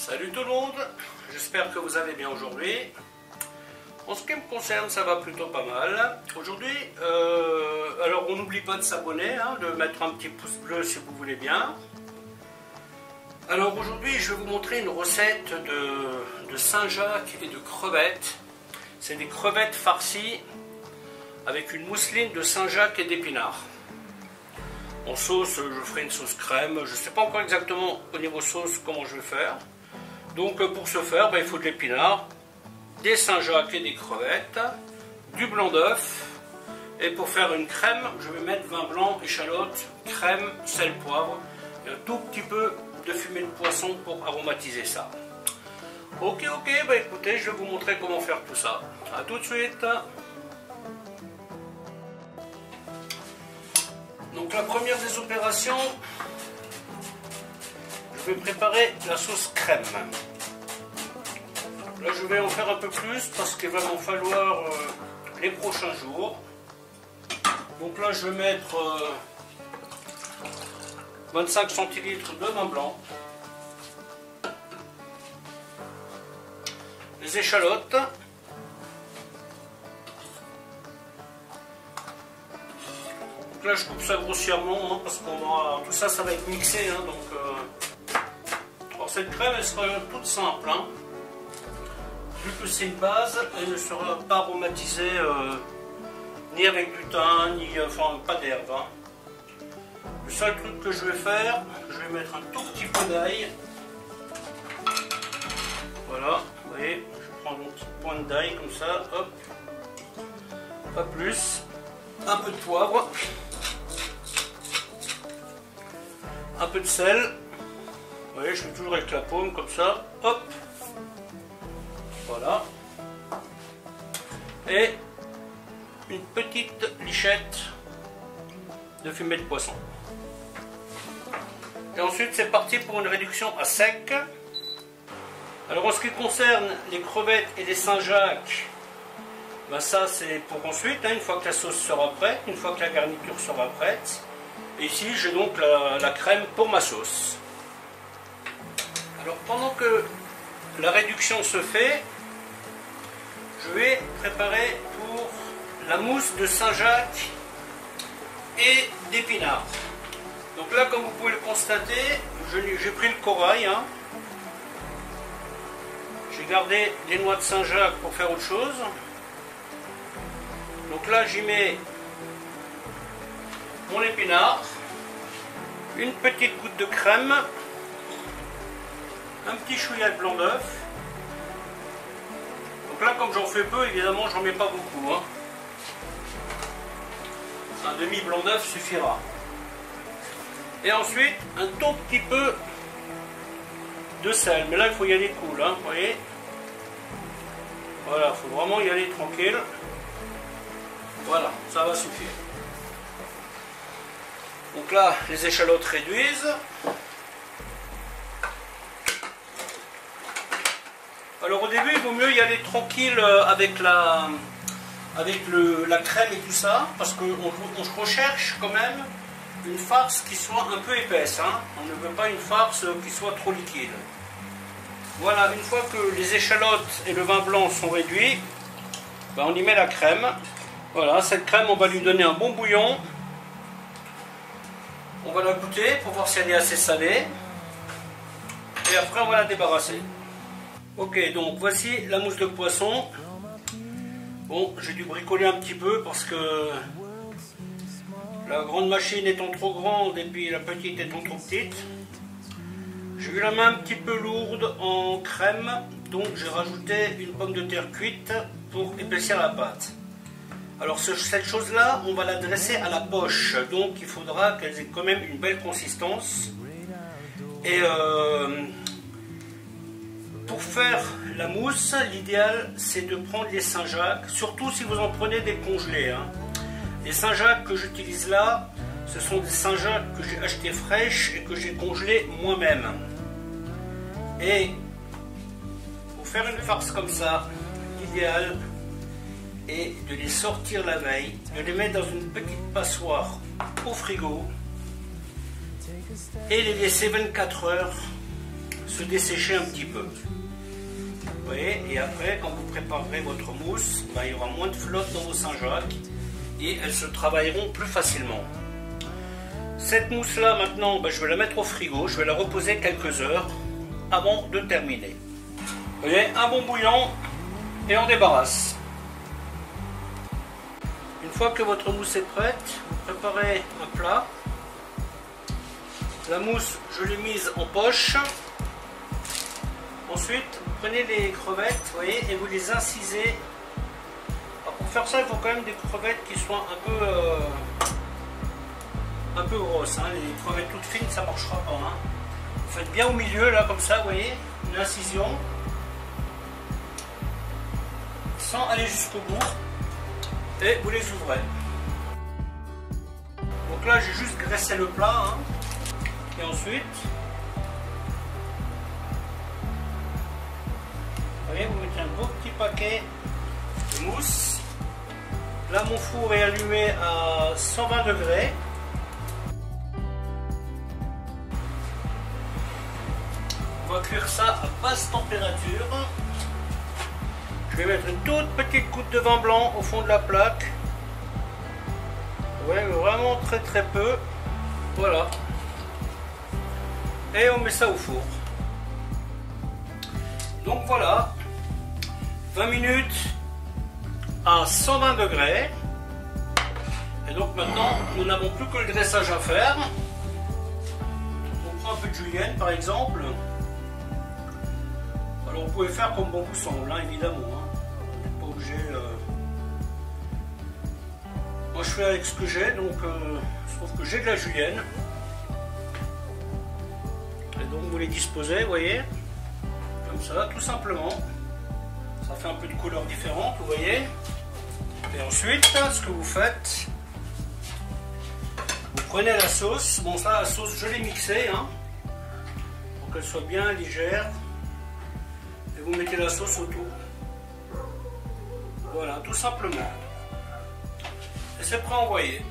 Salut tout le monde, j'espère que vous allez bien aujourd'hui. En ce qui me concerne, ça va plutôt pas mal. Aujourd'hui, alors on n'oublie pas de s'abonner, de mettre un petit pouce bleu si vous voulez bien. Alors aujourd'hui, je vais vous montrer une recette de Saint-Jacques et de crevettes. C'est des crevettes farcies avec une mousseline de Saint-Jacques et d'épinards. En sauce, je ferai une sauce crème. Je ne sais pas encore exactement au niveau sauce comment je vais faire. Donc pour ce faire, il faut de l'épinard, des Saint-Jacques et des crevettes, du blanc d'œuf. Et pour faire une crème, je vais mettre vin blanc, échalote, crème, sel, poivre et un tout petit peu de fumée de poisson pour aromatiser ça. Ok, écoutez, je vais vous montrer comment faire tout ça. A tout de suite. Donc la première des opérations, je vais préparer la sauce crème. Là je vais en faire un peu plus parce qu'il va m'en falloir les prochains jours. Donc là je vais mettre 25 centilitres de vin blanc, les échalotes, donc là je coupe ça grossièrement parce qu'on va, tout ça va être mixé, alors cette crème elle sera toute simple, vu que c'est une base, elle ne sera pas aromatisée ni avec du thym, ni pas d'herbe. Le seul truc que je vais faire, je vais mettre un tout petit peu d'ail. Voilà, vous voyez, je prends mon petit point d'ail comme ça, hop, pas plus, un peu de poivre, un peu de sel, vous voyez, je fais toujours avec la paume comme ça, hop, voilà, et une petite lichette de fumée de poisson. Et ensuite c'est parti pour une réduction à sec. Alors en ce qui concerne les crevettes et les Saint-Jacques, ça c'est pour ensuite, une fois que la sauce sera prête, une fois que la garniture sera prête. Et ici j'ai donc la crème pour ma sauce. Alors pendant que la réduction se fait, je vais préparer pour la mousse de Saint-Jacques et d'épinards. Donc là, comme vous pouvez le constater, j'ai pris le corail. J'ai gardé les noix de Saint-Jacques pour faire autre chose. Donc là, j'y mets mon épinard, une petite goutte de crème, un petit chouïa de blanc d'œuf. Donc là, comme j'en fais peu, évidemment, j'en mets pas beaucoup. Un demi blanc d'œuf suffira. Et ensuite, un tout petit peu de sel. Mais là, il faut y aller cool, vous voyez. Voilà, il faut vraiment y aller tranquille. Voilà, ça va suffire. Donc là, les échalotes réduisent. Alors au début, il vaut mieux y aller tranquille avec la crème et tout ça, parce qu'on recherche quand même une farce qui soit un peu épaisse. On ne veut pas une farce qui soit trop liquide. Voilà, une fois que les échalotes et le vin blanc sont réduits, on y met la crème. Voilà, cette crème, on va lui donner un bon bouillon. On va la goûter pour voir si elle est assez salée. Et après, on va la débarrasser. Ok, donc voici la mousse de poisson. Bon, j'ai dû bricoler un petit peu parce que la grande machine étant trop grande et puis la petite étant trop petite. J'ai eu la main un petit peu lourde en crème, donc j'ai rajouté une pomme de terre cuite pour épaissir la pâte. Alors cette chose-là, on va la dresser à la poche, donc il faudra qu'elle ait quand même une belle consistance. Et pour faire la mousse, l'idéal c'est de prendre les Saint-Jacques, surtout si vous en prenez des congelés. Les Saint-Jacques que j'utilise là, ce sont des Saint-Jacques que j'ai achetés fraîches et que j'ai congelés moi-même. Et pour faire une farce comme ça, l'idéal est de les sortir la veille, de les mettre dans une petite passoire au frigo et les laisser 24 heures se dessécher un petit peu. Vous voyez, et après, quand vous préparerez votre mousse, ben, il y aura moins de flotte dans vos Saint-Jacques et elles se travailleront plus facilement. Cette mousse-là, maintenant, ben, je vais la mettre au frigo, je vais la reposer quelques heures avant de terminer. Vous voyez, un bon bouillon et on débarrasse. Une fois que votre mousse est prête, vous préparez un plat. La mousse, je l'ai mise en poche. Ensuite, vous prenez les crevettes, vous voyez, et vous les incisez. Alors pour faire ça, il faut quand même des crevettes qui soient un peu grosses. Hein. Les crevettes toutes fines, ça ne marchera pas. Hein. Vous faites bien au milieu, là, comme ça, vous voyez, une incision. Sans aller jusqu'au bout. Et vous les ouvrez. Donc là, j'ai juste graissé le plat. Hein. Et ensuite, vous voyez, vous mettez un beau petit paquet de mousse. Là, mon four est allumé à 120 degrés. On va cuire ça à basse température. Je vais mettre une toute petite goutte de vin blanc au fond de la plaque. Ouais, vraiment très très peu. Voilà. Et on met ça au four. Donc voilà, 20 minutes à 120 degrés. Et donc maintenant, nous n'avons plus que le dressage à faire. On prend un peu de julienne par exemple. Alors vous pouvez faire comme bon vous semble, hein, évidemment. Hein. Vous n'êtes pas obligé. Moi je fais avec ce que j'ai, donc je trouve que j'ai de la julienne. Et donc vous les disposez, vous voyez, comme ça, tout simplement. Ça fait un peu de couleur différente, vous voyez. Et ensuite, ce que vous faites, vous prenez la sauce. Bon, ça, la sauce, je l'ai mixée, hein, pour qu'elle soit bien légère. Et vous mettez la sauce autour. Voilà, tout simplement. Et c'est prêt à envoyer.